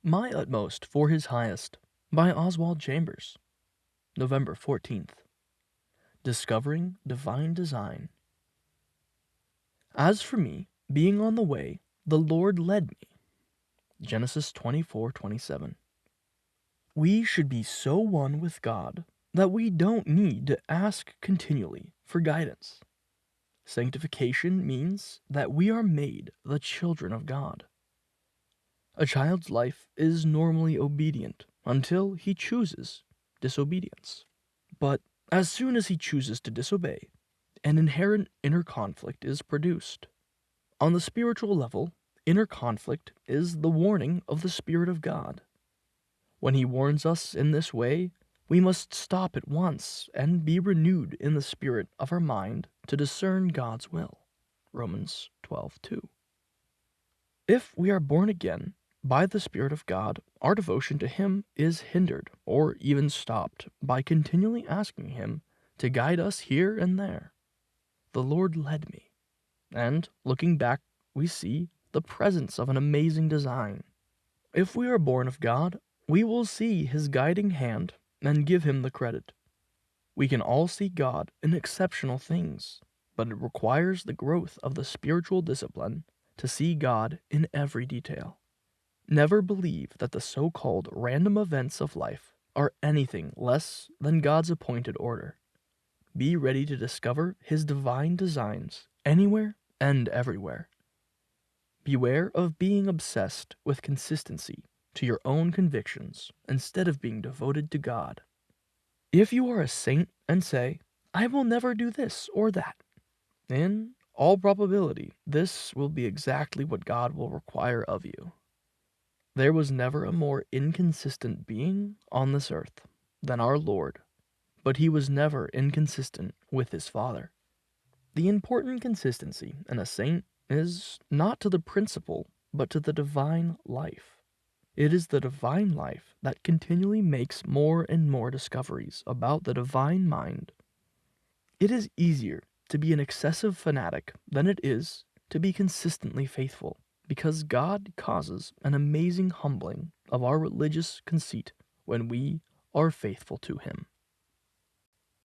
My Utmost for His Highest by Oswald Chambers, November 14th. Discovering Divine Design. As for me, being on the way, the Lord led me. Genesis 24:27. We should be so one with God that we don't need to ask continually for guidance. Sanctification means that we are made the children of God. A child's life is normally obedient until he chooses disobedience. But as soon as he chooses to disobey, an inherent inner conflict is produced. On the spiritual level, inner conflict is the warning of the Spirit of God. When he warns us in this way, we must stop at once and be renewed in the spirit of our mind to discern God's will. Romans 12:2. If we are born again by the Spirit of God, our devotion to Him is hindered or even stopped by continually asking Him to guide us here and there. The Lord led me, and looking back, we see the presence of an amazing design. If we are born of God, we will see His guiding hand and give Him the credit. We can all see God in exceptional things, but it requires the growth of the spiritual discipline to see God in every detail. Never believe that the so-called random events of life are anything less than God's appointed order. Be ready to discover His divine designs anywhere and everywhere. Beware of being obsessed with consistency to your own convictions instead of being devoted to God. If you are a saint and say, "I will never do this or that," in all probability, this will be exactly what God will require of you. There was never a more inconsistent being on this earth than our Lord, but he was never inconsistent with his Father. The important consistency in a saint is not to the principle, but to the divine life. It is the divine life that continually makes more and more discoveries about the divine mind. It is easier to be an excessive fanatic than it is to be consistently faithful, because God causes an amazing humbling of our religious conceit when we are faithful to Him.